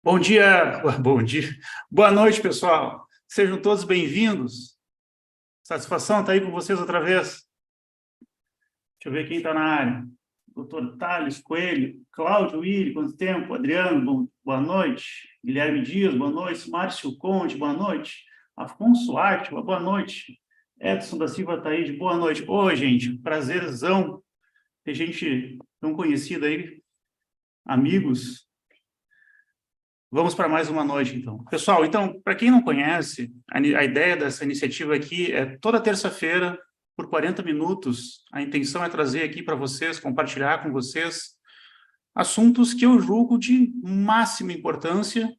Bom dia, bom dia. Boa noite, pessoal. Sejam todos bem-vindos. Satisfação estar aí com vocês outra vez. Deixa eu ver quem está na área. Doutor Thales Coelho, Cláudio Willi, quanto tempo? Adriano, boa noite. Guilherme Dias, boa noite. Márcio Conde, boa noite. Afonso Átila, boa noite. Edson da Silva Taíde, boa noite. Oi, gente, prazerzão ter gente tão conhecida aí, amigos. Vamos para mais uma noite, então. Pessoal, então, para quem não conhece, a ideia dessa iniciativa aqui é toda terça-feira, por 40 minutos, a intenção é trazer aqui para vocês, compartilhar com vocês assuntos que eu julgo de máxima importância,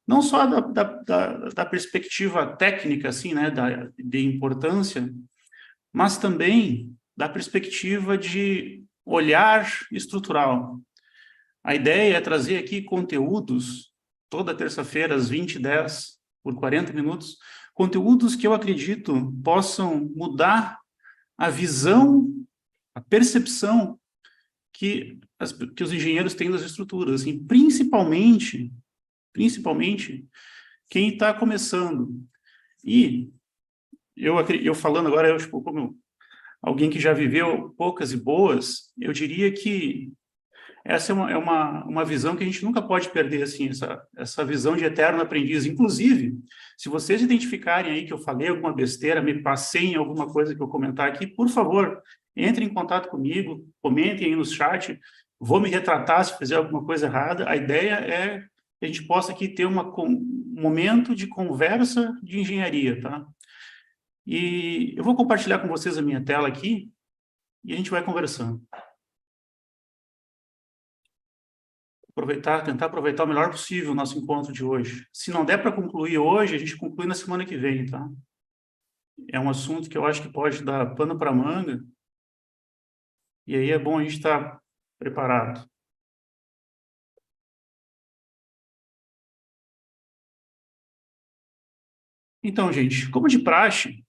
não só da perspectiva técnica, assim, né, de importância, mas também da perspectiva de olhar estrutural. A ideia é trazer aqui conteúdos, toda terça-feira, às 20h10, por 40 minutos, conteúdos que eu acredito possam mudar a visão, a percepção que os engenheiros têm das estruturas, assim, principalmente quem está começando. E eu falando agora, tipo, como alguém que já viveu poucas e boas, eu diria que essa é uma visão que a gente nunca pode perder, assim, essa visão de eterno aprendiz. Inclusive, se vocês identificarem aí que eu falei alguma besteira, me passei em alguma coisa que eu comentar aqui, por favor, entrem em contato comigo, comentem aí no chat, vou me retratar se fizer alguma coisa errada. A ideia é que a gente possa aqui ter um momento de conversa de engenharia, tá? E eu vou compartilhar com vocês a minha tela aqui e a gente vai conversando. Tentar aproveitar o melhor possível o nosso encontro de hoje. Se não der para concluir hoje, a gente conclui na semana que vem, tá? É um assunto que eu acho que pode dar pano para manga, e aí é bom a gente estar preparado. Então, gente, como de praxe,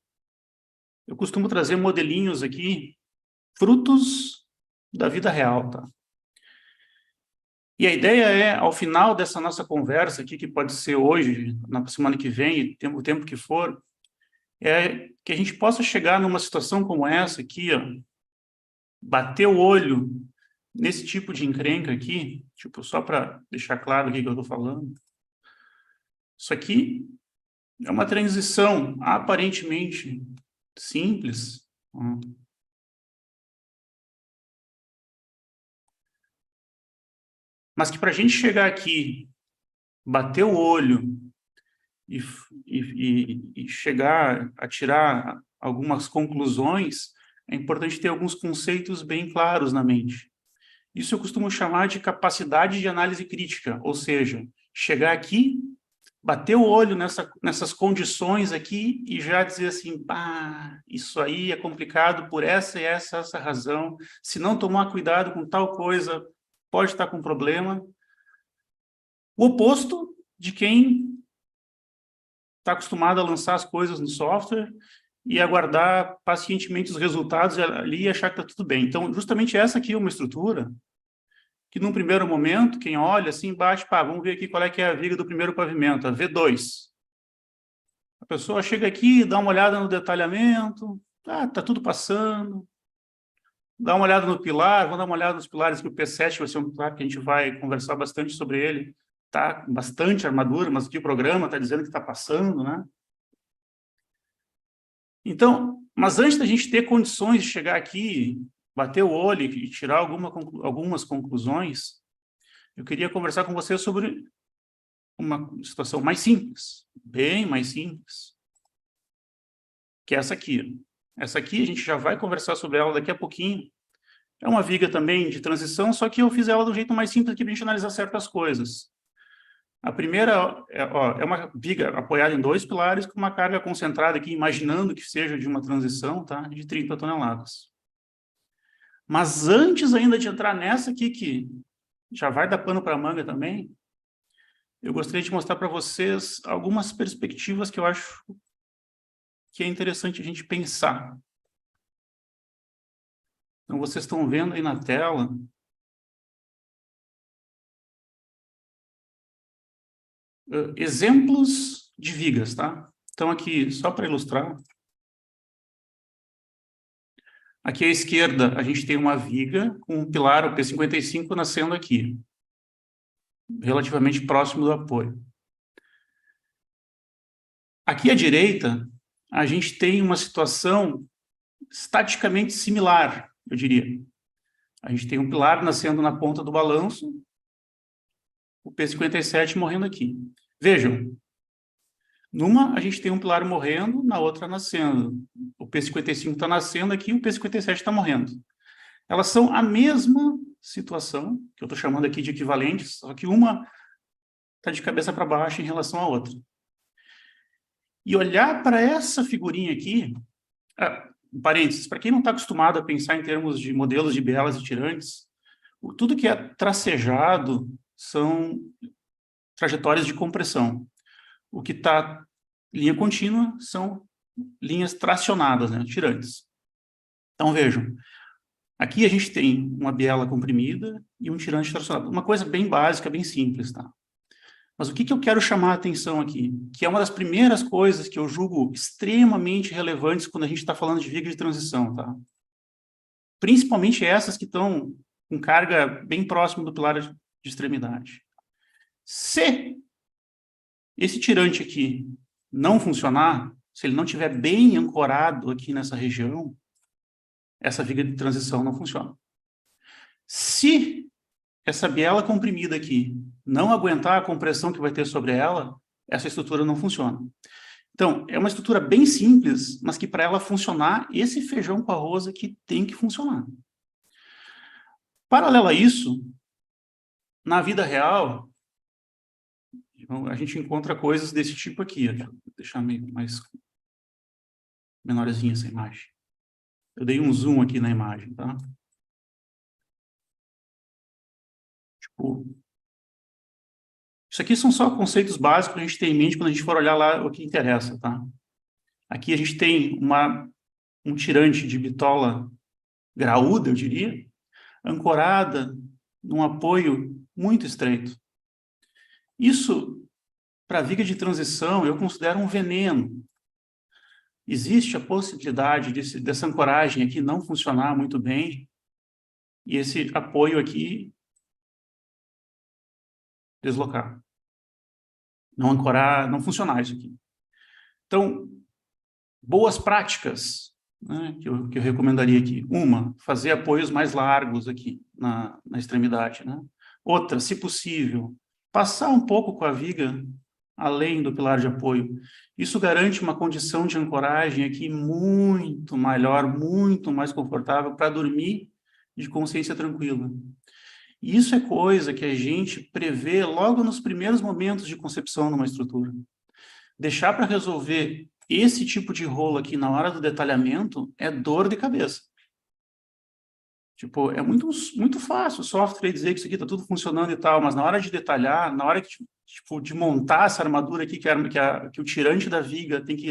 eu costumo trazer modelinhos aqui, frutos da vida real, tá? E a ideia é, ao final dessa nossa conversa aqui, que pode ser hoje, na semana que vem, o tempo que for, é que a gente possa chegar numa situação como essa aqui, ó, bater o olho nesse tipo de encrenca aqui, tipo, só para deixar claro o que eu estou falando, isso aqui é uma transição aparentemente simples, ó, mas que para a gente chegar aqui, bater o olho e, e chegar a tirar algumas conclusões, é importante ter alguns conceitos bem claros na mente. Isso eu costumo chamar de capacidade de análise crítica, ou seja, chegar aqui, bater o olho nessas condições aqui e já dizer assim, isso aí é complicado por essa e essa razão, se não tomar cuidado com tal coisa, pode estar com problema. O oposto de quem está acostumado a lançar as coisas no software e aguardar pacientemente os resultados ali e achar que está tudo bem. Então, justamente essa aqui é uma estrutura que, num primeiro momento, quem olha assim, bate, vamos ver aqui qual é que é a viga do primeiro pavimento, a V2. A pessoa chega aqui, dá uma olhada no detalhamento, tá tudo passando, dá uma olhada no pilar, vamos dar uma olhada nos pilares, que o P7 vai ser um pilar que a gente vai conversar bastante sobre ele, tá com bastante armadura, mas aqui o programa está dizendo que está passando, né? Então, mas antes da gente ter condições de chegar aqui, bater o olho e tirar algumas conclusões, eu queria conversar com você sobre uma situação mais simples, bem mais simples, que é essa aqui. Essa aqui a gente já vai conversar sobre ela daqui a pouquinho. É uma viga também de transição, só que eu fiz ela do jeito mais simples aqui para a gente analisar certas coisas. A primeira é uma viga apoiada em 2 pilares com uma carga concentrada aqui, imaginando que seja de uma transição, tá? De 30 toneladas. Mas antes ainda de entrar nessa aqui, que já vai dar pano para manga também, eu gostaria de mostrar para vocês algumas perspectivas que eu acho que é interessante a gente pensar. Então, vocês estão vendo aí na tela exemplos de vigas, tá? Então, aqui, só para ilustrar, aqui à esquerda, a gente tem uma viga com um pilar, o P55, nascendo aqui, relativamente próximo do apoio. Aqui à direita, a gente tem uma situação estaticamente similar, eu diria. A gente tem um pilar nascendo na ponta do balanço, o P57 morrendo aqui. Vejam, numa a gente tem um pilar morrendo, na outra nascendo. O P55 está nascendo aqui, o P57 está morrendo. Elas são a mesma situação, que eu estou chamando aqui de equivalentes, só que uma está de cabeça para baixo em relação à outra. E olhar para essa figurinha aqui, parênteses, para quem não está acostumado a pensar em termos de modelos de bielas e tirantes, tudo que é tracejado são trajetórias de compressão. O que está linha contínua são linhas tracionadas, né, tirantes. Então, vejam, aqui a gente tem uma biela comprimida e um tirante tracionado. Uma coisa bem básica, bem simples, tá? Mas o que eu quero chamar a atenção aqui? Que é uma das primeiras coisas que eu julgo extremamente relevantes quando a gente está falando de viga de transição, tá? Principalmente essas que estão com carga bem próximo do pilar de extremidade. Se esse tirante aqui não funcionar, se ele não estiver bem ancorado aqui nessa região, essa viga de transição não funciona. Se essa biela comprimida aqui não aguentar a compressão que vai ter sobre ela, essa estrutura não funciona. Então, é uma estrutura bem simples, mas que para ela funcionar, esse feijão com arroz aqui tem que funcionar. Paralelo a isso, na vida real, a gente encontra coisas desse tipo aqui. Deixa eu deixar mais menorzinha essa imagem. Eu dei um zoom aqui na imagem, tá? Tipo, isso aqui são só conceitos básicos que a gente tem em mente quando a gente for olhar lá o que interessa, tá? Aqui a gente tem um tirante de bitola graúda, eu diria, ancorada num apoio muito estreito. Isso, para a viga de transição, eu considero um veneno. Existe a possibilidade dessa ancoragem aqui não funcionar muito bem e esse apoio aqui deslocar. Não ancorar, não funcionar isso aqui. Então, boas práticas, né, que eu recomendaria aqui. Uma, fazer apoios mais largos aqui na extremidade, né? Outra, se possível, passar um pouco com a viga além do pilar de apoio. Isso garante uma condição de ancoragem aqui muito melhor, muito mais confortável para dormir de consciência tranquila. E isso é coisa que a gente prevê logo nos primeiros momentos de concepção de uma estrutura. Deixar para resolver esse tipo de rolo aqui na hora do detalhamento é dor de cabeça. Tipo, é muito fácil o software dizer que isso aqui está tudo funcionando e tal, mas na hora de detalhar, na hora que, tipo, de montar essa armadura aqui, que o tirante da viga tem que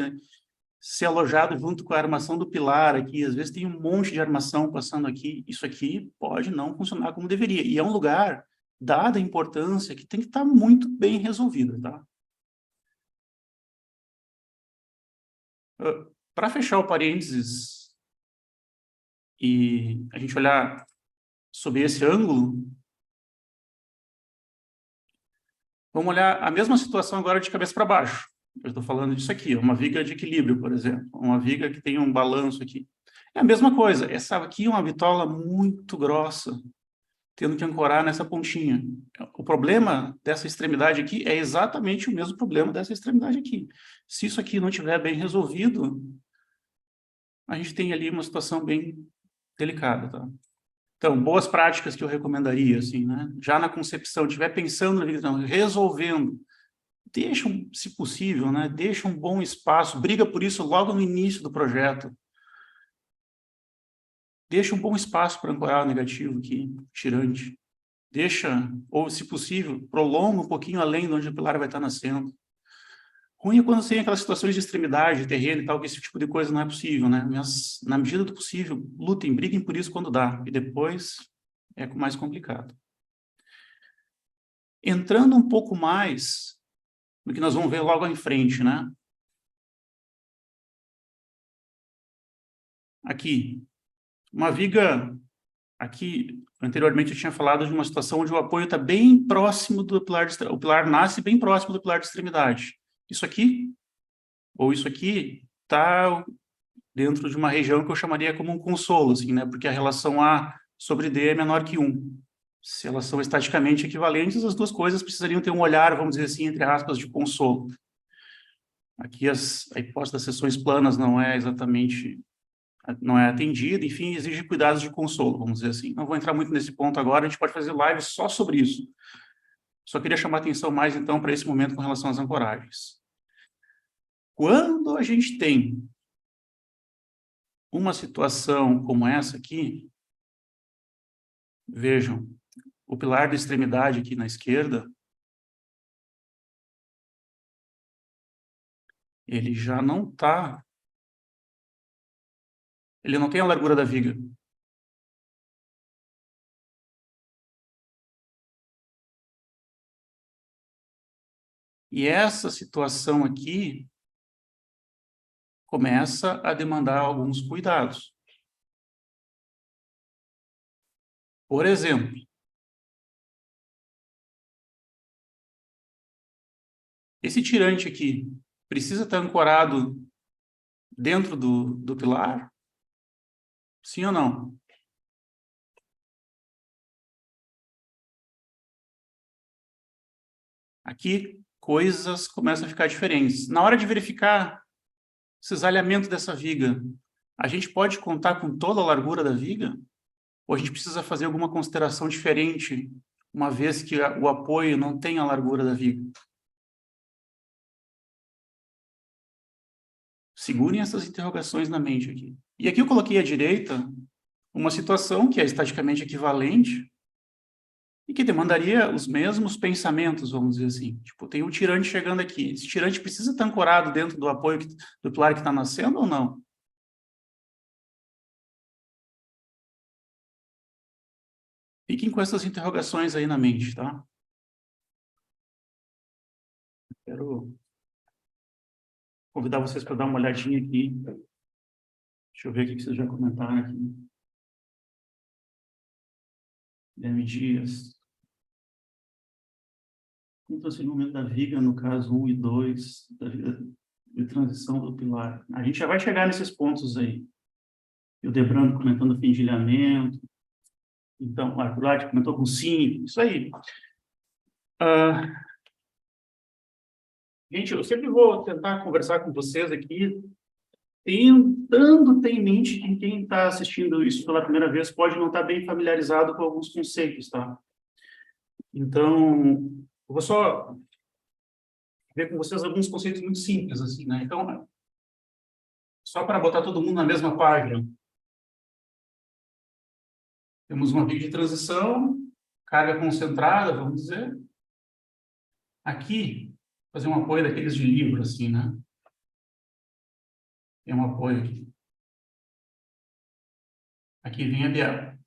ser alojado junto com a armação do pilar aqui, às vezes tem um monte de armação passando aqui, isso aqui pode não funcionar como deveria. E é um lugar, dada a importância, que tem que estar muito bem resolvido, tá? Para fechar o parênteses e a gente olhar sob esse ângulo, vamos olhar a mesma situação agora de cabeça para baixo. Eu estou falando disso aqui, uma viga de equilíbrio, por exemplo, uma viga que tem um balanço aqui. É a mesma coisa, essa aqui é uma bitola muito grossa, tendo que ancorar nessa pontinha. O problema dessa extremidade aqui é exatamente o mesmo problema dessa extremidade aqui. Se isso aqui não estiver bem resolvido, a gente tem ali uma situação bem delicada, tá? Então, boas práticas que eu recomendaria, assim, né? Já na concepção, estiver pensando na vida, resolvendo, deixa, se possível, né? Deixa um bom espaço, briga por isso logo no início do projeto. Deixa um bom espaço para ancorar o negativo aqui, tirante. Deixa, ou se possível, prolonga um pouquinho além de onde o pilar vai estar nascendo. Ruim é quando tem aquelas situações de extremidade, de terreno e tal, que esse tipo de coisa não é possível, né? Mas, na medida do possível, lutem, briguem por isso quando dá. E depois é mais complicado. Entrando um pouco mais do que nós vamos ver logo em frente, né? Aqui, uma viga, aqui, anteriormente eu tinha falado de uma situação onde o apoio está bem próximo do pilar, o pilar nasce bem próximo do pilar de extremidade. Isso aqui, ou isso aqui, está dentro de uma região que eu chamaria como um consolo, assim, né? Porque a relação A sobre D é menor que 1. Se elas são estaticamente equivalentes, as duas coisas precisariam ter um olhar, vamos dizer assim, entre aspas, de consolo. Aqui a hipótese das seções planas não é exatamente, não é atendida, enfim, exige cuidados de consolo, vamos dizer assim. Não vou entrar muito nesse ponto agora, a gente pode fazer live só sobre isso. Só queria chamar atenção mais, então, para esse momento com relação às ancoragens. Quando a gente tem uma situação como essa aqui, vejam, o pilar da extremidade aqui na esquerda, ele já não está, ele não tem a largura da viga. E essa situação aqui começa a demandar alguns cuidados. Por exemplo, esse tirante aqui precisa estar ancorado dentro do pilar? Sim ou não? Aqui, coisas começam a ficar diferentes. Na hora de verificar o cisalhamento dessa viga, a gente pode contar com toda a largura da viga? Ou a gente precisa fazer alguma consideração diferente, uma vez que o apoio não tem a largura da viga? Segurem essas interrogações na mente aqui. E aqui eu coloquei à direita uma situação que é estaticamente equivalente e que demandaria os mesmos pensamentos, vamos dizer assim. Tipo, tem um tirante chegando aqui. Esse tirante precisa estar ancorado dentro do apoio do pilar que está nascendo ou não? Fiquem com essas interrogações aí na mente, tá? Quero convidar vocês para dar uma olhadinha aqui. Deixa eu ver o que vocês já comentaram aqui. Guilherme Dias. Quanto ao segmento da viga, no caso 1 e 2, da viga de transição do pilar. A gente já vai chegar nesses pontos aí. E o Debrando comentando findilhamento. Então, o Arthur Arte comentou com 5. Isso aí. Gente, eu sempre vou tentar conversar com vocês aqui, tentando ter em mente que quem está assistindo isso pela primeira vez pode não estar bem familiarizado com alguns conceitos, tá? Então, eu vou só ver com vocês alguns conceitos muito simples, assim, né? Então, só para botar todo mundo na mesma página, temos uma viga de transição, carga concentrada, vamos dizer. Aqui, fazer um apoio daqueles de livro, assim, né? Tem um apoio aqui. Aqui vem a biela.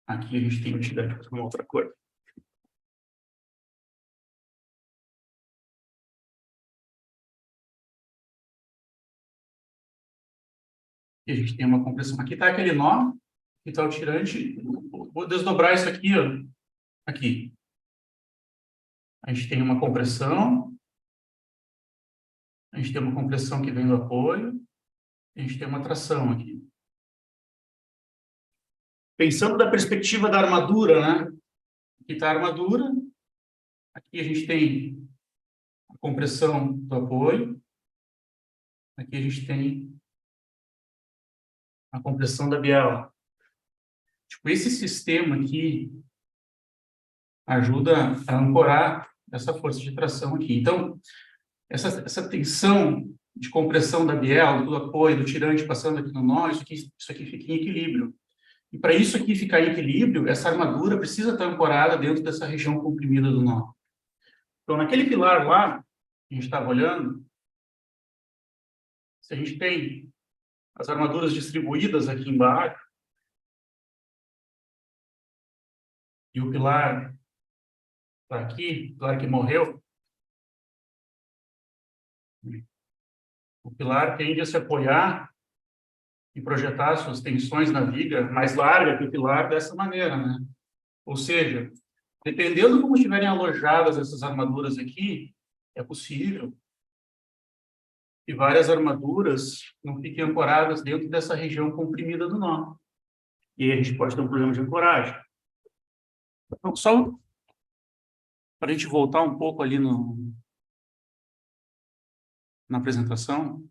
Aqui a gente tem utilidade para uma outra coisa. E a gente tem uma compressão. Aqui está aquele nó, aqui está o tirante. Vou desdobrar isso aqui, ó. Aqui. A gente tem uma compressão. A gente tem uma compressão que vem do apoio. A gente tem uma tração aqui. Pensando da perspectiva da armadura, né? Aqui está a armadura. Aqui a gente tem a compressão do apoio. Aqui a gente tem a compressão da biela. Tipo, esse sistema aqui ajuda a ancorar essa força de tração aqui. Então, essa tensão de compressão da biela, do apoio, do tirante passando aqui no nó, isso aqui fica em equilíbrio. E para isso aqui ficar em equilíbrio, essa armadura precisa estar ancorada dentro dessa região comprimida do nó. Então, naquele pilar lá, que a gente estava olhando, se a gente tem as armaduras distribuídas aqui embaixo, e o pilar está aqui, o pilar que morreu, O pilar tende a se apoiar e projetar suas tensões na viga mais larga que o pilar dessa maneira, né? Ou seja, dependendo de como estiverem alojadas essas armaduras aqui, é possível que várias armaduras não fiquem ancoradas dentro dessa região comprimida do nó. E aí a gente pode ter um problema de ancoragem. Então, só para a gente voltar um pouco ali na apresentação,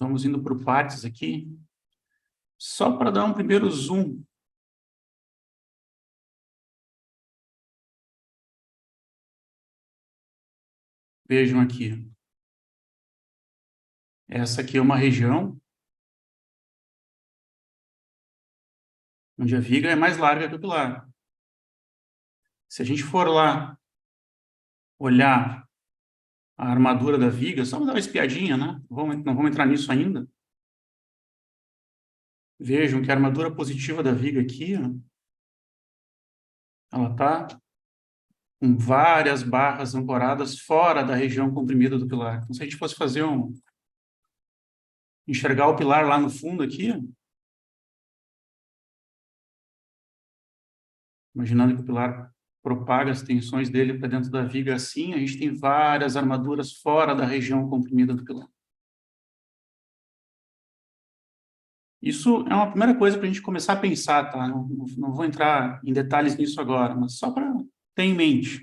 vamos indo por partes aqui, só para dar um primeiro zoom. Vejam aqui. Essa aqui é uma região onde a viga é mais larga que o pilar. Se a gente for lá olhar a armadura da viga, só vamos dar uma espiadinha, né? Não vamos entrar nisso ainda. Vejam que a armadura positiva da viga aqui, ó, ela está com várias barras ancoradas fora da região comprimida do pilar. Então, se a gente fosse fazer enxergar o pilar lá no fundo aqui, ó, imaginando que o pilar propaga as tensões dele para dentro da viga assim, a gente tem várias armaduras fora da região comprimida do pilar. Isso é uma primeira coisa para a gente começar a pensar, tá? Não vou entrar em detalhes nisso agora, mas só para ter em mente.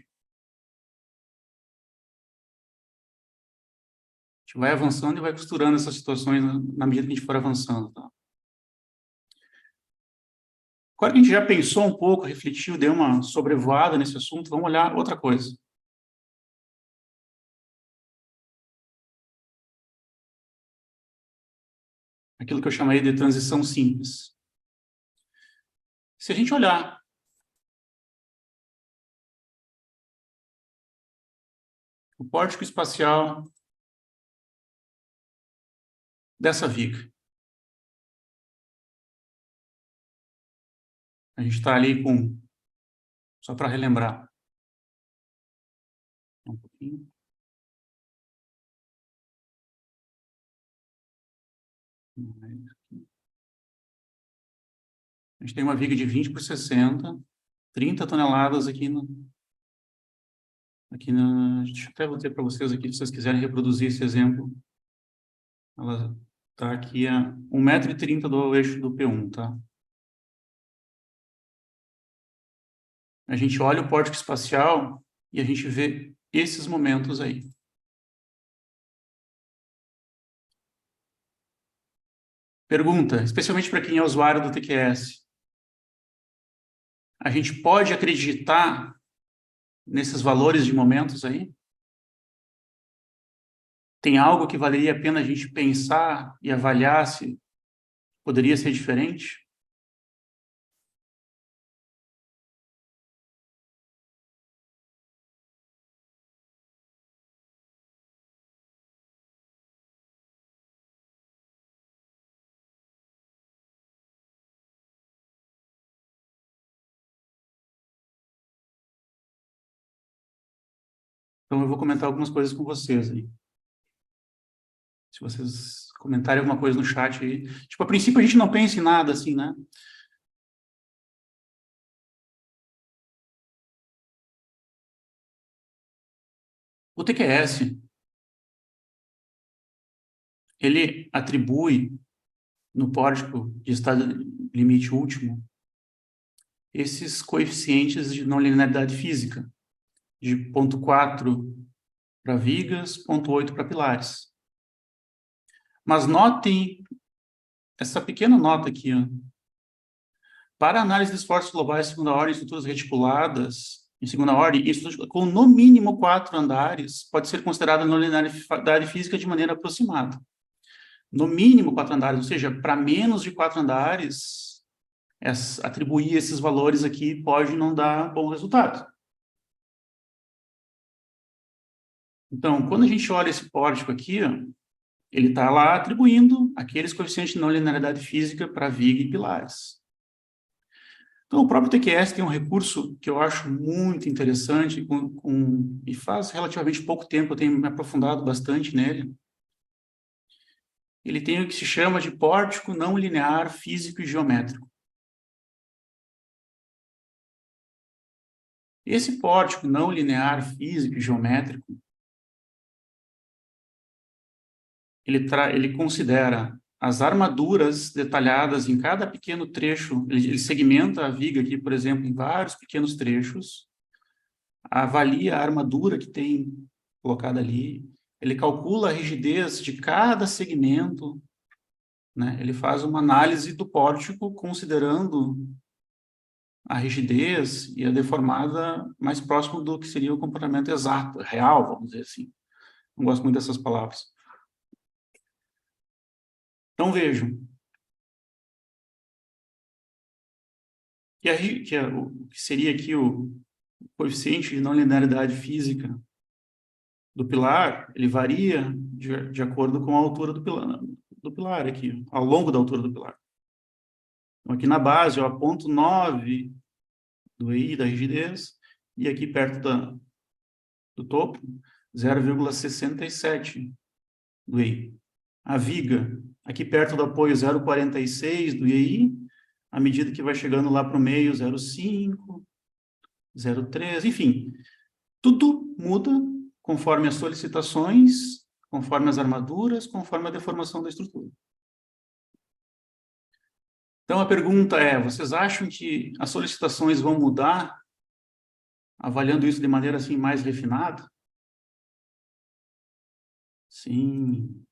A gente vai avançando e vai costurando essas situações na medida que a gente for avançando, tá? Agora que a gente já pensou um pouco, refletiu, deu uma sobrevoada nesse assunto, vamos olhar outra coisa. Aquilo que eu chamei de transição simples. Se a gente olhar o pórtico espacial dessa viga, a gente está ali com, só para relembrar, um pouquinho. A gente tem uma viga de 20 por 60, 30 toneladas aqui deixa eu até vou dizer para vocês aqui, se vocês quiserem reproduzir esse exemplo. Ela está aqui a 1,30 m do eixo do P1, tá? A gente olha o pórtico espacial e a gente vê esses momentos aí. Pergunta, especialmente para quem é usuário do TQS. A gente pode acreditar nesses valores de momentos aí? Tem algo que valeria a pena a gente pensar e avaliar se poderia ser diferente? Então, eu vou comentar algumas coisas com vocês aí. Se vocês comentarem alguma coisa no chat aí. Tipo, a princípio a gente não pensa em nada assim, né? O TQS, ele atribui no pórtico de estado limite último esses coeficientes de não linearidade física, de 0,4 para vigas, 0,8 para pilares. Mas notem essa pequena nota aqui, ó. Para análise de esforços globais de segunda ordem, estruturas reticuladas, em segunda ordem, com no mínimo 4 andares, pode ser considerada não linearidade física de maneira aproximada. No mínimo 4 andares, ou seja, para menos de 4 andares, atribuir esses valores aqui pode não dar bom resultado. Então, quando a gente olha esse pórtico aqui, ó, ele está lá atribuindo aqueles coeficientes de não linearidade física para viga e pilares. Então, o próprio TQS tem um recurso que eu acho muito interessante e faz relativamente pouco tempo eu tenho me aprofundado bastante nele. Ele tem o que se chama de pórtico não linear físico e geométrico. Esse pórtico não linear físico e geométrico, ele considera as armaduras detalhadas em cada pequeno trecho, ele segmenta a viga aqui, por exemplo, em vários pequenos trechos, avalia a armadura que tem colocada ali, ele calcula a rigidez de cada segmento, né? Ele faz uma análise do pórtico considerando a rigidez e a deformada mais próximo do que seria o comportamento exato, real, vamos dizer assim. Não gosto muito dessas palavras. Então, vejam, o que seria aqui o coeficiente de não linearidade física do pilar, ele varia de acordo com a altura do pilar aqui, ao longo da altura do pilar. Então, aqui na base, eu aponto 9 do EI, da rigidez, e aqui perto do topo, 0,67 do EI. A viga, aqui perto do apoio, 0,46 do EI, à medida que vai chegando lá para o meio, 0,5, 0,3, enfim, tudo muda conforme as solicitações, conforme as armaduras, conforme a deformação da estrutura. Então, a pergunta é, vocês acham que as solicitações vão mudar, avaliando isso de maneira assim mais refinada? Sim.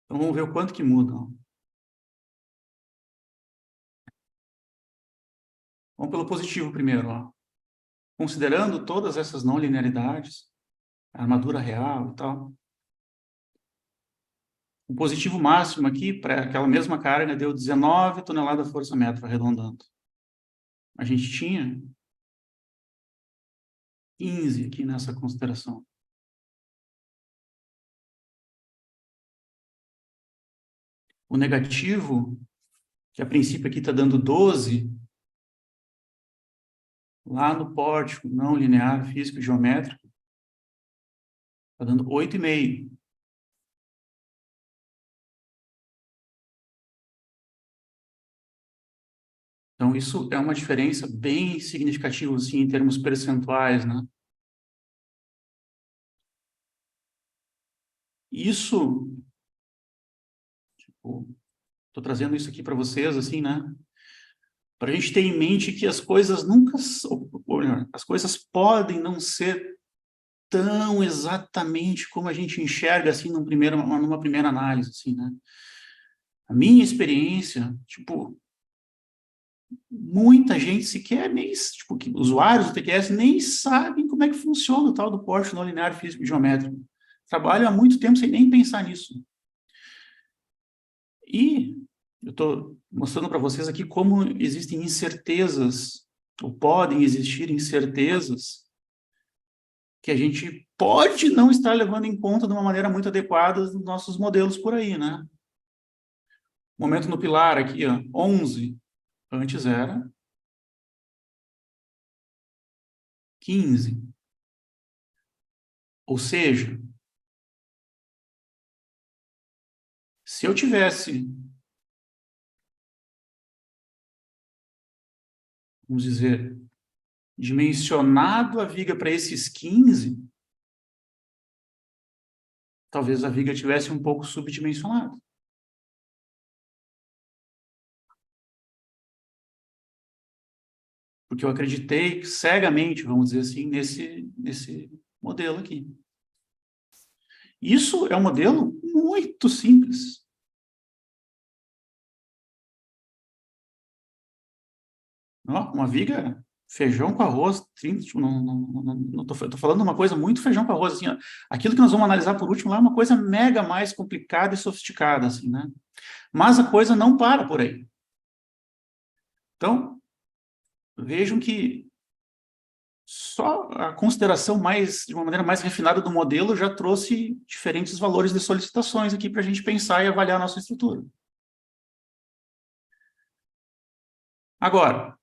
Então, vamos ver o quanto que mudam. Vamos pelo positivo primeiro, ó. Considerando todas essas não linearidades, a armadura real e tal, o positivo máximo aqui, para aquela mesma carga, deu 19 toneladas força-metro, arredondando. A gente tinha 15 aqui nessa consideração. O negativo, que a princípio aqui está dando 12, lá no pórtico não linear, físico e geométrico, está dando 8,5. Então, isso é uma diferença bem significativa, assim, em termos percentuais, né? Isso, tipo, estou trazendo isso aqui para vocês, assim, né? Para a gente ter em mente que as coisas nunca, ou melhor, as coisas podem não ser tão exatamente como a gente enxerga, assim, numa primeira análise, assim, né? A minha experiência, tipo, muita gente sequer nem, tipo, usuários do TQS nem sabem como é que funciona o tal do pórtico não linear físico e geométrico. Trabalham há muito tempo sem nem pensar nisso. E eu estou mostrando para vocês aqui como existem incertezas, ou podem existir incertezas, que a gente pode não estar levando em conta de uma maneira muito adequada nos nossos modelos por aí, né? Momento no pilar aqui, ó, 11, antes era 15. Ou seja, se eu tivesse, vamos dizer, dimensionado a viga para esses 15, talvez a viga tivesse um pouco subdimensionada. Porque eu acreditei cegamente, vamos dizer assim, nesse modelo aqui. Isso é um modelo muito simples. Ó, uma viga, feijão com arroz, 30, tipo, não tô falando uma coisa muito feijão com arroz, assim, ó. Aquilo que nós vamos analisar por último lá é uma coisa mega mais complicada e sofisticada, assim, né? Mas a coisa não para por aí. Então, vejam que Só a consideração de uma maneira mais refinada do modelo já trouxe diferentes valores de solicitações aqui para a gente pensar e avaliar a nossa estrutura. Agora,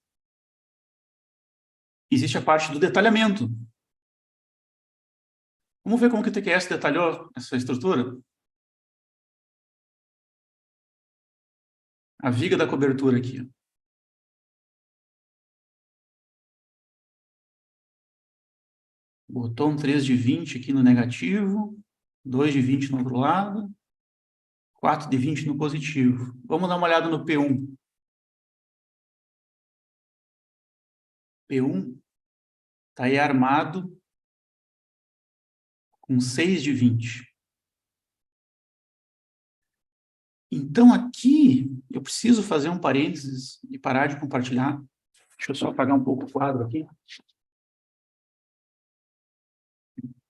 existe a parte do detalhamento. Vamos ver como que o TQS detalhou essa estrutura? A viga da cobertura aqui. Ó. Botou um 3 de 20 aqui no negativo, 2 de 20 no outro lado, 4 de 20 no positivo. Vamos dar uma olhada no P1. P1 está aí armado com 6 de 20. Então, aqui, eu preciso fazer um parênteses e parar de compartilhar. Deixa eu só apagar um pouco o quadro aqui.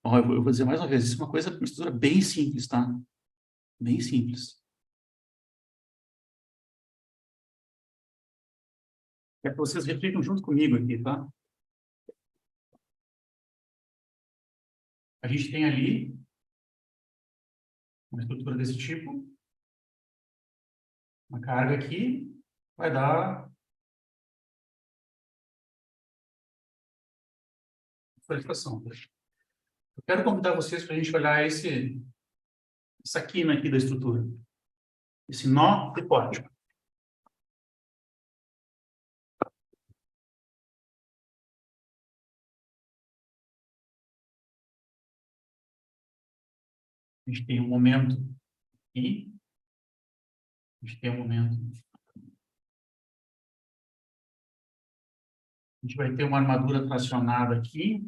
Ó, eu vou dizer mais uma vez, isso é uma estrutura bem simples, tá? Bem simples. Quero que vocês reflitam junto comigo aqui, tá? A gente tem ali uma estrutura desse tipo, uma carga aqui, vai dar solicitação. Eu quero convidar vocês para a gente olhar essa quina aqui da estrutura, esse nó hipótico. A gente tem um momento aqui, a gente tem um momento. A gente vai ter uma armadura tracionada aqui,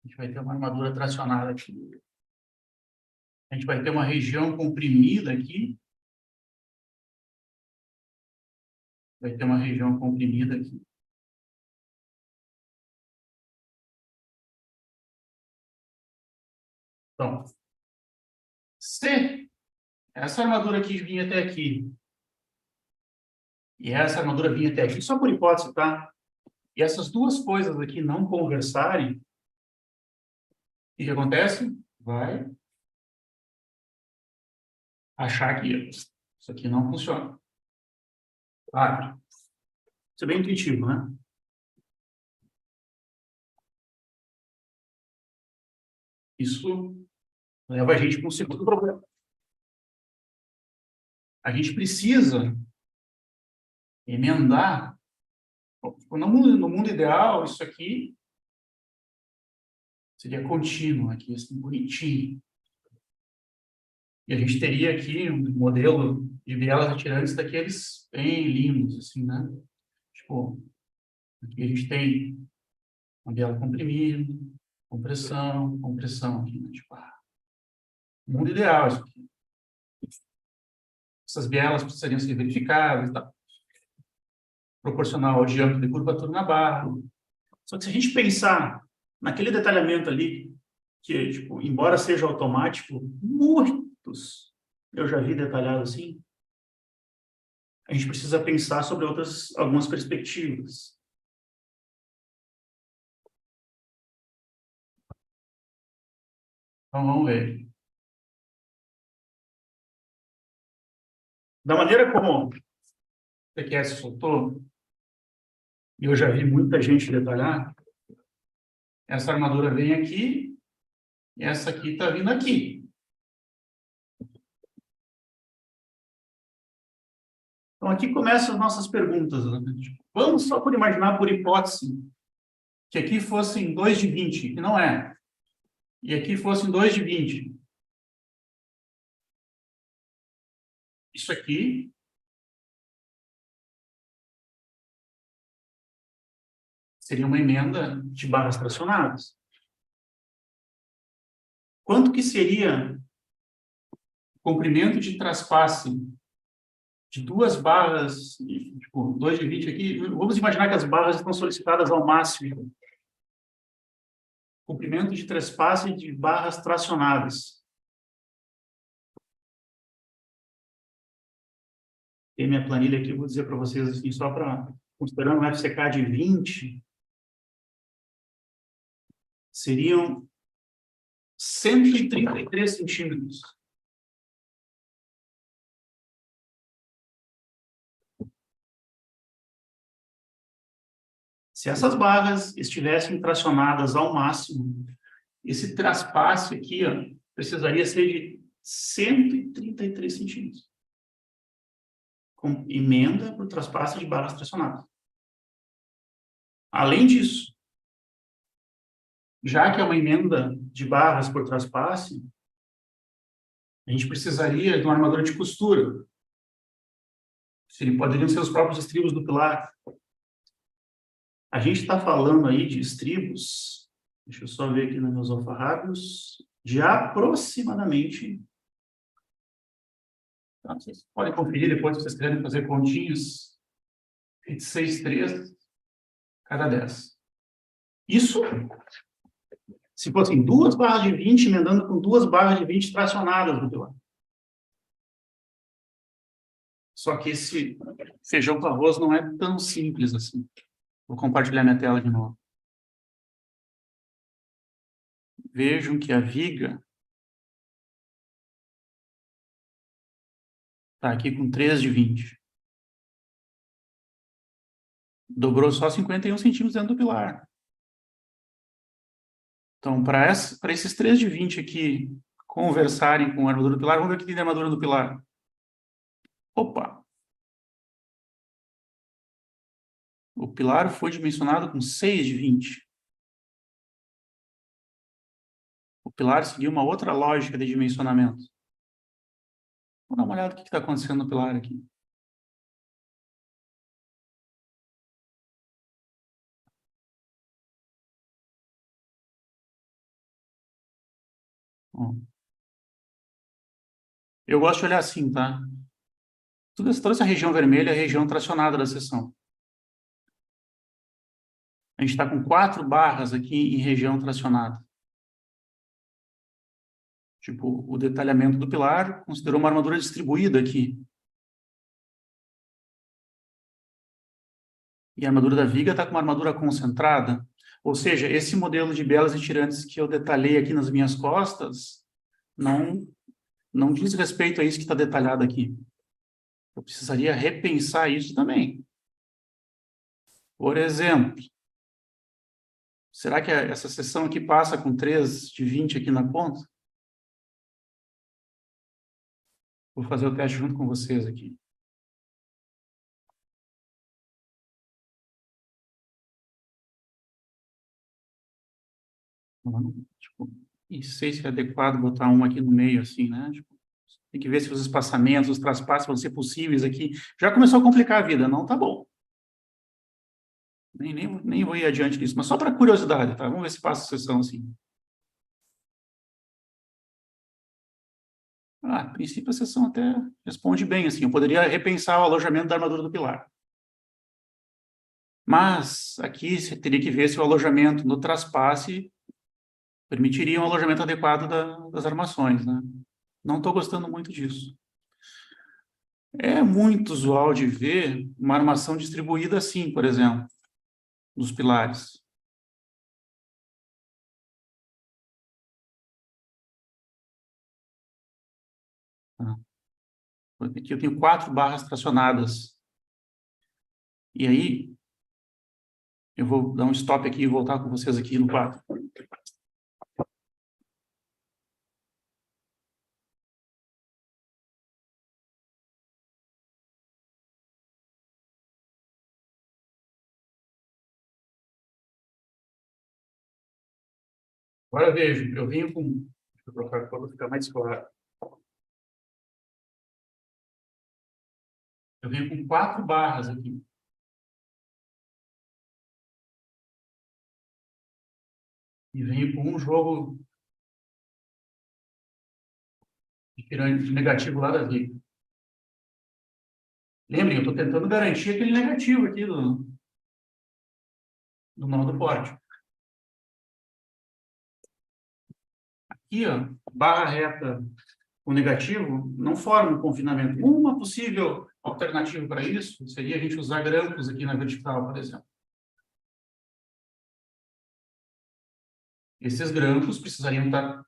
a gente vai ter uma armadura tracionada aqui. A gente vai ter uma região comprimida aqui. Vai ter uma região comprimida aqui. Então, se essa armadura aqui vinha até aqui, e essa armadura vinha até aqui, só por hipótese, tá? E essas duas coisas aqui não conversarem, o que acontece? Vai achar que isso aqui não funciona. Claro. Isso é bem intuitivo, né? Isso leva a gente para um segundo problema. A gente precisa emendar. No mundo ideal, isso aqui seria contínuo, aqui, assim, bonitinho. E a gente teria aqui um modelo de bielas atirantes daqueles bem lindos, assim, né? Tipo, aqui a gente tem uma biela comprimida, compressão aqui, né? Tipo, mundo ideal isso aqui. Essas bielas precisariam ser verificadas, tá? Proporcional ao diâmetro de curvatura na barra. Só que se a gente pensar naquele detalhamento ali, que, tipo, embora seja automático, muitos eu já vi detalhado assim, a gente precisa pensar sobre algumas perspectivas. Então, vamos ver. Da maneira como o TQS soltou, e eu já vi muita gente detalhar, essa armadura vem aqui, e essa aqui está vindo aqui. Então, aqui começam as nossas perguntas. Né? Vamos só por imaginar, por hipótese, que aqui fossem 2 de 20, que não é. E aqui fossem 2 de 20. Isso aqui seria uma emenda de barras tracionadas. Quanto que seria o comprimento de traspasse de duas barras, tipo, 2 de 20 aqui? Vamos imaginar que as barras estão solicitadas ao máximo. Comprimento de traspasse de barras tracionadas. Tem minha planilha aqui, eu vou dizer para vocês assim, só para, considerando um FCK de 20, seriam 133 centímetros. Se essas barras estivessem tracionadas ao máximo, esse traspasse aqui, ó, precisaria ser de 133 centímetros. Com emenda para o traspasse de barras tracionadas. Além disso, já que é uma emenda de barras por traspasse, a gente precisaria de uma armadura de costura. Poderiam ser os próprios estribos do pilar. A gente está falando aí de estribos, deixa eu só ver aqui nos meus alfarrábios, de aproximadamente, tá, vocês podem conferir depois se vocês querem fazer continhas, 26,3 cada 10. Isso, se fossem 2 barras de 20, emendando com 2 barras de 20 tracionadas no pilar. Só que esse feijão com arroz não é tão simples assim. Vou compartilhar minha tela de novo. Vejam que a viga está aqui com 3 de 20. Dobrou só 51 centímetros dentro do pilar. Então, para esses 3 de 20 aqui conversarem com a armadura do pilar, vamos ver o que tem de armadura do pilar. Opa! O pilar foi dimensionado com 6 de 20. O pilar seguiu uma outra lógica de dimensionamento. Vamos dar uma olhada no que está acontecendo no pilar aqui. Bom, eu gosto de olhar assim, tá? Toda essa região vermelha é a região tracionada da seção. A gente está com 4 barras aqui em região tracionada. Tipo, o detalhamento do pilar considerou uma armadura distribuída aqui. E a armadura da viga está com uma armadura concentrada. Ou seja, esse modelo de bielas e tirantes que eu detalhei aqui nas minhas costas não diz respeito a isso que está detalhado aqui. Eu precisaria repensar isso também. Por exemplo, será que essa seção aqui passa com 3 de 20 aqui na ponta? Vou fazer o teste junto com vocês aqui. Tipo, e sei se é adequado botar um aqui no meio, assim, né? Tipo, tem que ver se os espaçamentos, os traspassos vão ser possíveis aqui. Já começou a complicar a vida, não tá bom. Nem vou ir adiante disso, mas só para curiosidade, tá? Vamos ver se passa a sessão assim. A princípio a sessão até responde bem, assim. Eu poderia repensar o alojamento da armadura do pilar. Mas aqui você teria que ver se o alojamento no traspasse permitiria um alojamento adequado das armações, né? Não estou gostando muito disso. É muito usual de ver uma armação distribuída assim, por exemplo, nos pilares. Aqui eu tenho 4 barras tracionadas. E aí, eu vou dar um stop aqui e voltar com vocês aqui no quadro. Agora vejo, eu venho com... Deixa eu colocar para ficar mais claro. Eu venho com 4 barras aqui. E venho com um jogo de pirâmide negativo lá da viga. Lembrem, eu estou tentando garantir aquele negativo aqui do nó do pórtico. Aqui, ó, barra reta com negativo não forma um confinamento. Uma possível alternativa para isso seria a gente usar grampos aqui na vertical, por exemplo. Esses grampos precisariam estar,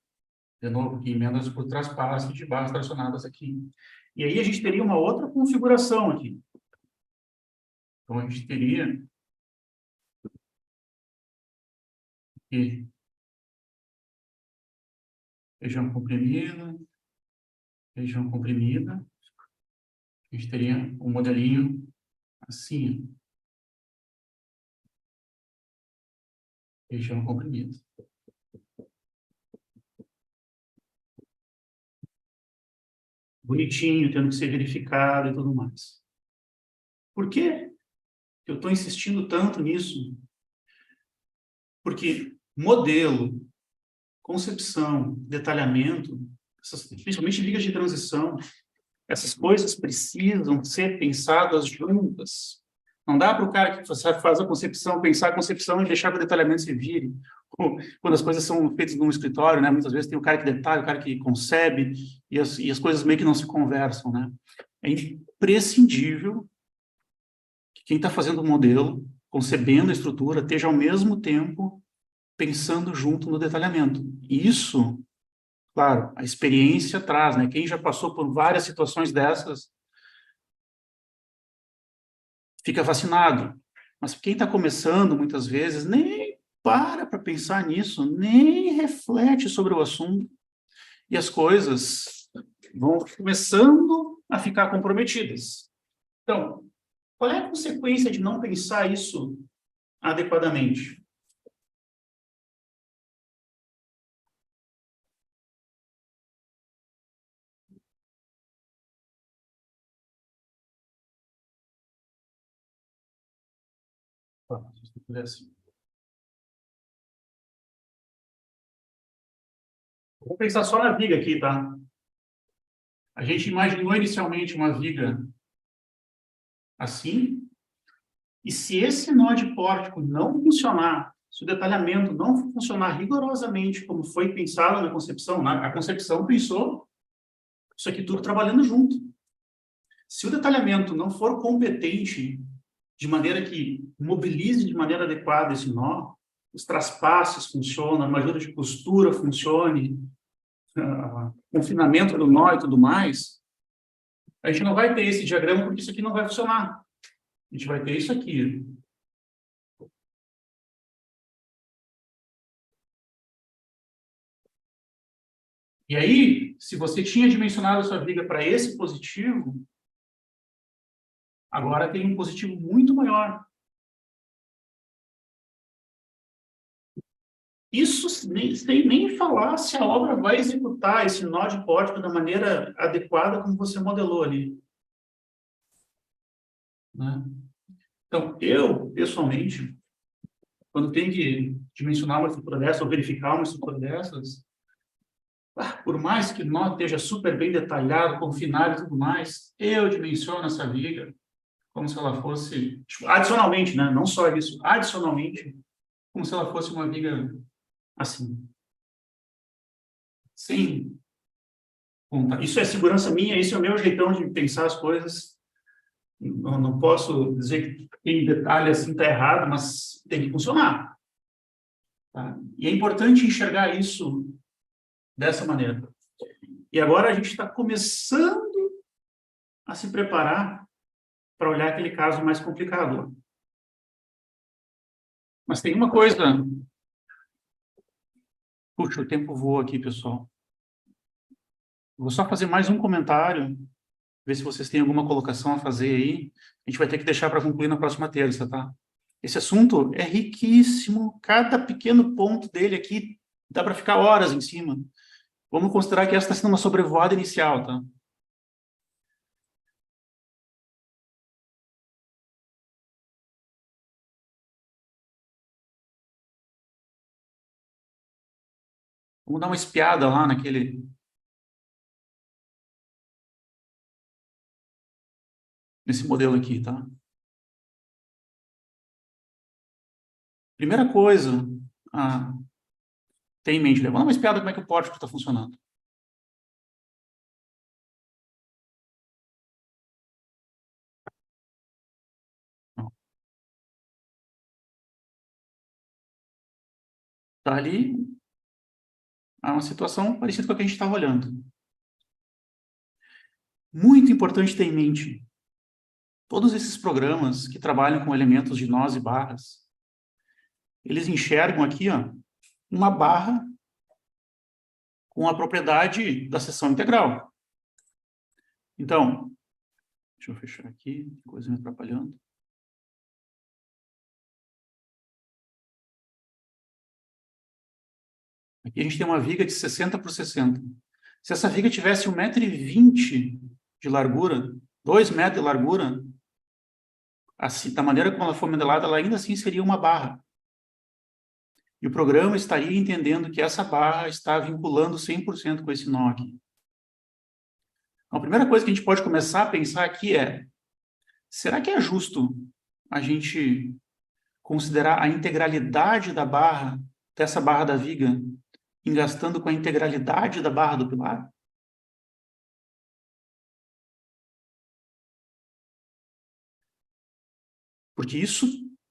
de novo, aqui, emendas por traspasse de barras tracionadas aqui. E aí a gente teria uma outra configuração aqui. Então, a gente teria aqui região comprimida, região comprimida. A gente teria um modelinho assim, região comprimida. Bonitinho, tendo que ser verificado e tudo mais. Por que eu estou insistindo tanto nisso? Porque modelo, concepção, detalhamento, principalmente ligas de transição, essas coisas precisam ser pensadas juntas. Não dá para o cara que faz a concepção, pensar a concepção e deixar que o detalhamento se vire. Quando as coisas são feitas num escritório, né, muitas vezes tem o cara que detalha, o cara que concebe, e as coisas meio que não se conversam, né? É imprescindível que quem está fazendo o modelo, concebendo a estrutura, esteja ao mesmo tempo pensando junto no detalhamento. E isso, claro, a experiência traz, né? Quem já passou por várias situações dessas fica vacinado. Mas quem está começando, muitas vezes, nem para pensar nisso, nem reflete sobre o assunto, e as coisas vão começando a ficar comprometidas. Então, qual é a consequência de não pensar isso adequadamente? Se eu puder assim. Vou pensar só na viga aqui, tá? A gente imaginou inicialmente uma viga assim, e se esse nó de pórtico não funcionar, se o detalhamento não funcionar rigorosamente como foi pensado na concepção, a concepção pensou isso aqui tudo trabalhando junto. Se o detalhamento não for competente de maneira que mobilize de maneira adequada esse nó, os traspasses funcionam, a medida de costura funcione, confinamento do nó e tudo mais, a gente não vai ter esse diagrama porque isso aqui não vai funcionar. A gente vai ter isso aqui. E aí, se você tinha dimensionado a sua viga para esse positivo, agora tem um positivo muito maior. Isso sem nem falar se a obra vai executar esse nó de pórtico da maneira adequada como você modelou ali, né? Então, eu, pessoalmente, quando tenho que dimensionar uma estrutura dessa ou verificar uma estrutura dessas, por mais que o nó esteja super bem detalhado, confinado e tudo mais, eu dimensiono essa viga como se ela fosse, tipo, adicionalmente, né? Não só isso, adicionalmente, como se ela fosse uma viga assim, sem contar. Isso é segurança minha, isso é o meu jeitão de pensar as coisas. Não posso dizer que quem detalhe assim está errado, mas tem que funcionar. Tá? E é importante enxergar isso dessa maneira. E agora a gente está começando a se preparar para olhar aquele caso mais complicado. Mas tem uma coisa... Puxa, o tempo voa aqui, pessoal. Vou só fazer mais um comentário, ver se vocês têm alguma colocação a fazer aí. A gente vai ter que deixar para concluir na próxima terça, tá? Esse assunto é riquíssimo, cada pequeno ponto dele aqui dá para ficar horas em cima. Vamos considerar que essa está sendo uma sobrevoada inicial, tá? Vamos dar uma espiada lá nesse modelo aqui, tá? Primeira coisa, ah, tem em mente, né? Vamos dar uma espiada como é que o pórtico está funcionando. Tá ali, É uma situação parecida com a que a gente estava olhando. Muito importante ter em mente, todos esses programas que trabalham com elementos de nós e barras, eles enxergam aqui, ó, uma barra com a propriedade da seção integral. Então, deixa eu fechar aqui, tem coisa me atrapalhando. Aqui a gente tem uma viga de 60 por 60. Se essa viga tivesse 1,20 m de largura, 2 metros de largura, assim, da maneira como ela for modelada, ela ainda assim seria uma barra. E o programa estaria entendendo que essa barra está vinculando 100% com esse nó aqui. Então, a primeira coisa que a gente pode começar a pensar aqui é, será que é justo a gente considerar a integralidade da barra, dessa barra da viga, engastando com a integralidade da barra do pilar? Porque isso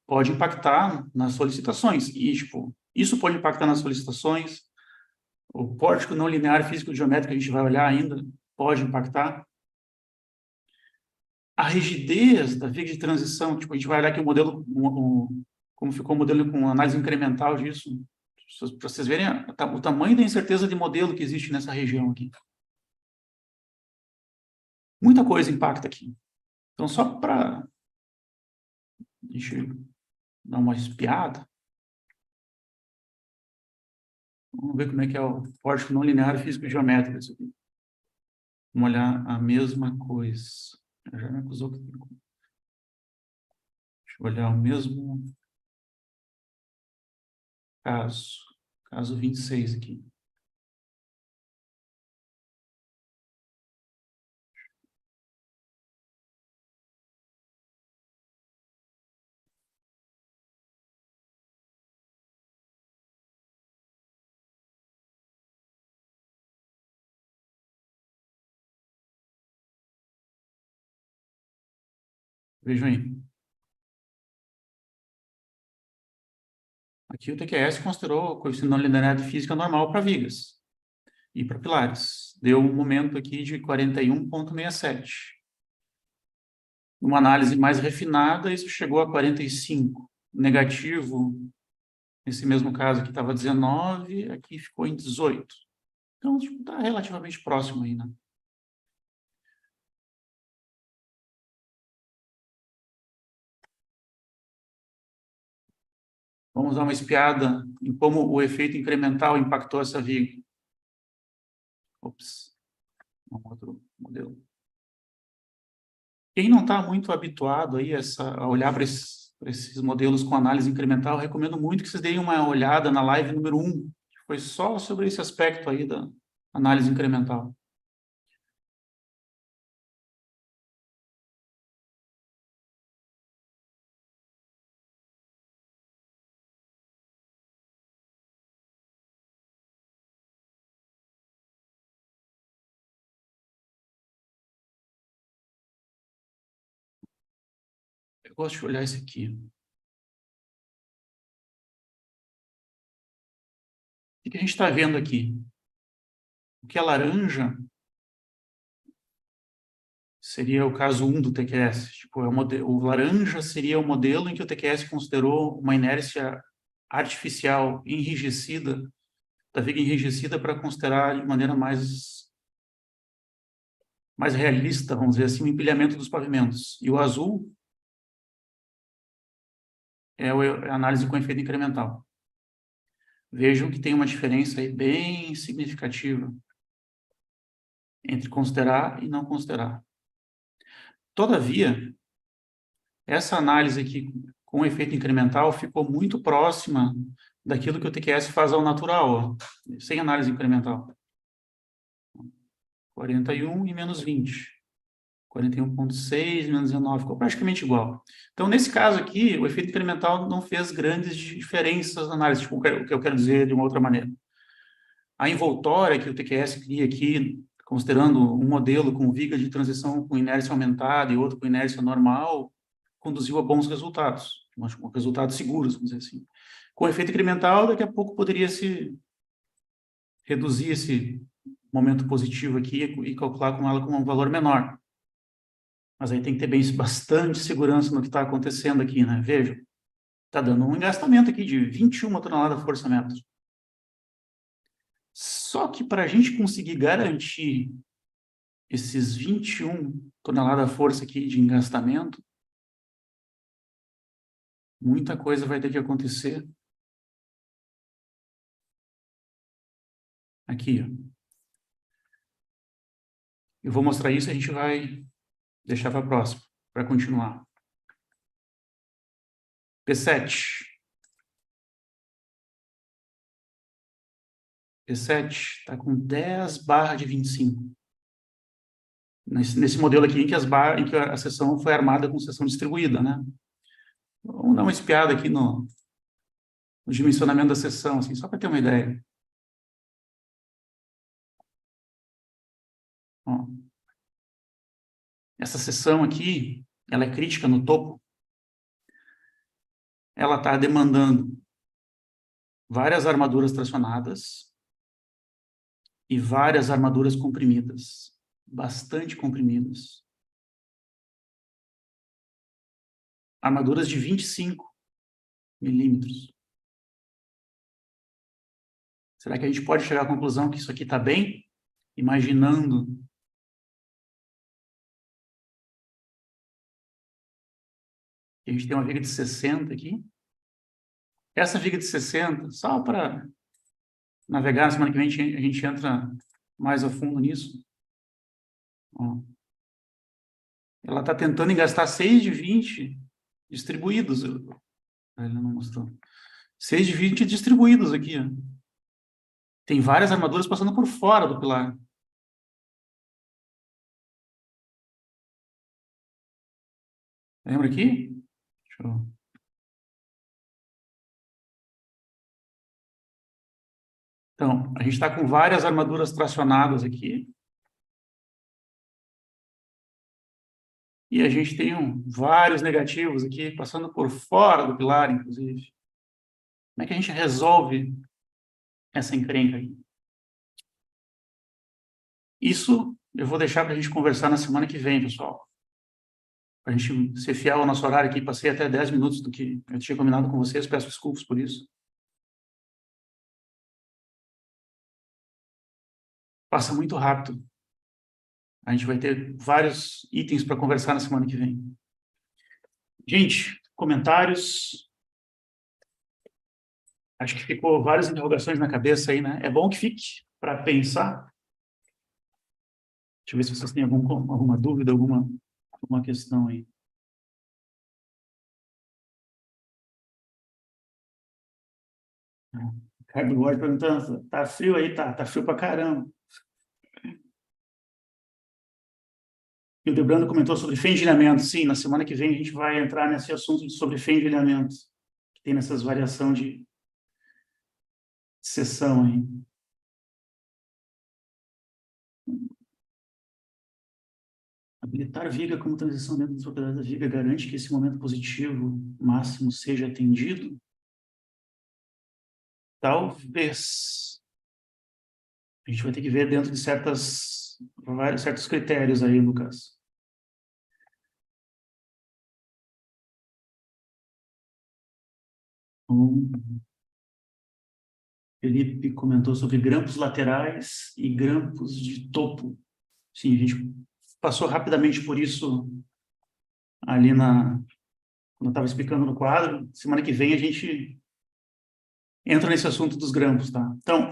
pode impactar nas solicitações. E, tipo, isso pode impactar nas solicitações. O pórtico não linear físico-geométrico que a gente vai olhar ainda pode impactar. A rigidez da viga de transição, tipo, a gente vai olhar aqui o modelo, como ficou o modelo com análise incremental disso, para vocês verem o tamanho da incerteza de modelo que existe nessa região aqui. Muita coisa impacta aqui. Então, só para a gente dar uma espiada, vamos ver como é que é o pórtico não linear físico-geométrico. Isso aqui. Vamos olhar a mesma coisa. Já me acusou que... Deixa eu olhar o mesmo caso 26 aqui. Vejam aí. Aqui o TQS considerou coeficiente não linear de física normal para vigas e para pilares. Deu um momento aqui de 41,67. Numa análise mais refinada, isso chegou a 45. Negativo, nesse mesmo caso aqui estava 19, aqui ficou em 18. Então, está relativamente próximo aí, né? Vamos dar uma espiada em como o efeito incremental impactou essa viga. Ops, um outro modelo. Quem não está muito habituado aí a olhar para esses modelos com análise incremental, eu recomendo muito que vocês deem uma olhada na live número 1, que foi só sobre esse aspecto aí da análise incremental. Eu gosto de olhar esse aqui. O que a gente está vendo aqui? O que é laranja seria o caso 1 do TQS. Tipo, o laranja seria o modelo em que o TQS considerou uma inércia artificial enrijecida, da viga enrijecida, para considerar de maneira mais realista, vamos dizer assim, o empilhamento dos pavimentos. E o azul é a análise com efeito incremental. Vejam que tem uma diferença aí bem significativa entre considerar e não considerar. Todavia, essa análise aqui com efeito incremental ficou muito próxima daquilo que o TQS faz ao natural, ó, sem análise incremental. 41 e menos 20. 41,6 menos 19, ficou praticamente igual. Então, nesse caso aqui, o efeito incremental não fez grandes diferenças na análise, tipo, o que eu quero dizer de uma outra maneira. A envoltória que o TQS cria aqui, considerando um modelo com viga de transição com inércia aumentada e outro com inércia normal, conduziu a bons resultados, resultados seguros, vamos dizer assim. Com efeito incremental, daqui a pouco poderia se reduzir esse momento positivo aqui e calcular com ela como um valor menor. Mas aí tem que ter bastante segurança no que está acontecendo aqui, né? Veja, está dando um engastamento aqui de 21 toneladas força-metro. Só que para a gente conseguir garantir esses 21 toneladas força aqui de engastamento, muita coisa vai ter que acontecer. Aqui, ó. Eu vou mostrar isso e a gente vai deixar para a próxima, para continuar. P7. P7 está com 10 barras de 25. Nesse modelo aqui, em que a seção foi armada com seção distribuída, né? Vamos dar uma espiada aqui no dimensionamento da seção, assim, só para ter uma ideia. Ó, essa seção aqui, ela é crítica no topo. Ela está demandando várias armaduras tracionadas e várias armaduras comprimidas, bastante comprimidas. Armaduras de 25 milímetros. Será que a gente pode chegar à conclusão que isso aqui está bem? Imaginando que a gente tem uma viga de 60 aqui. Essa viga de 60, só para navegar, na semana que vem a gente entra mais a fundo nisso. Ó. Ela está tentando engastar 6 de 20 distribuídos. Ele não mostrou. 6 de 20 distribuídos aqui. Ó. Tem várias armaduras passando por fora do pilar. Lembra aqui? Deixa eu... Então, a gente está com várias armaduras tracionadas aqui. E a gente tem vários negativos aqui, passando por fora do pilar, inclusive. Como é que a gente resolve essa encrenca aí? Isso eu vou deixar para a gente conversar na semana que vem, pessoal. Para a gente ser fiel ao nosso horário aqui, passei até 10 minutos do que eu tinha combinado com vocês, peço desculpas por isso. Passa muito rápido. A gente vai ter vários itens para conversar na semana que vem. Gente, comentários. Acho que ficou várias interrogações na cabeça aí, né? É bom que fique para pensar. Deixa eu ver se vocês têm alguma dúvida, alguma questão aí. Ricardo Góes perguntando, tá frio aí? Tá frio pra caramba. E o Debrando comentou sobre fendilhamento. Sim, na semana que vem a gente vai entrar nesse assunto sobre fendilhamento, que tem nessas variações de seção aí. Habilitar viga como transição dentro das propriedades da viga garante que esse momento positivo máximo seja atendido? Talvez. A gente vai ter que ver dentro de certos critérios aí, Lucas. Felipe comentou sobre grampos laterais e grampos de topo. Sim, a gente passou rapidamente por isso ali quando eu estava explicando no quadro. Semana que vem a gente entra nesse assunto dos grampos, tá? Então,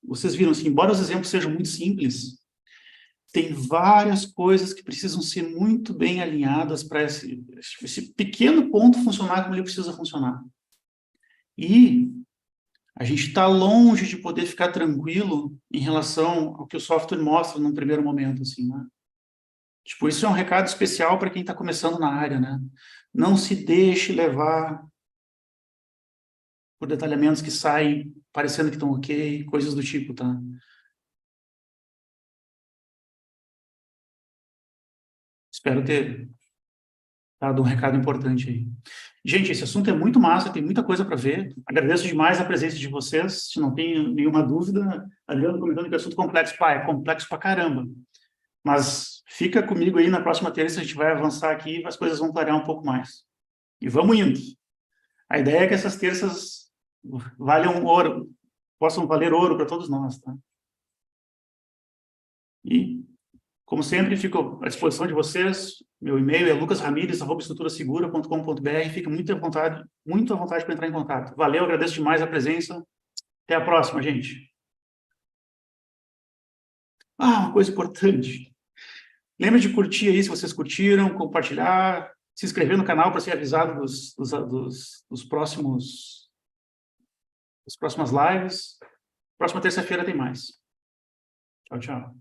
vocês viram assim, embora os exemplos sejam muito simples, tem várias coisas que precisam ser muito bem alinhadas para esse pequeno ponto funcionar como ele precisa funcionar. E a gente está longe de poder ficar tranquilo em relação ao que o software mostra num primeiro momento, assim, né? Tipo, isso é um recado especial para quem está começando na área, né? Não se deixe levar por detalhamentos que saem parecendo que estão ok, coisas do tipo, tá? Espero ter dado um recado importante aí. Gente, esse assunto é muito massa, tem muita coisa para ver. Agradeço demais a presença de vocês. Se não tem nenhuma dúvida, Adriano comentando que o assunto complexo, pá, é complexo pra caramba. Mas fica comigo aí na próxima terça, a gente vai avançar aqui e as coisas vão clarear um pouco mais. E vamos indo. A ideia é que essas terças valham ouro, possam valer ouro para todos nós, tá? E, como sempre, fico à disposição de vocês. Meu e-mail é lucasramirez@estruturasegura.com.br. Fique muito à vontade para entrar em contato. Valeu, agradeço demais a presença. Até a próxima, gente. Uma coisa importante. Lembre de curtir aí, se vocês curtiram, compartilhar, se inscrever no canal para ser avisado dos próximas lives. Próxima terça-feira tem mais. Tchau, tchau.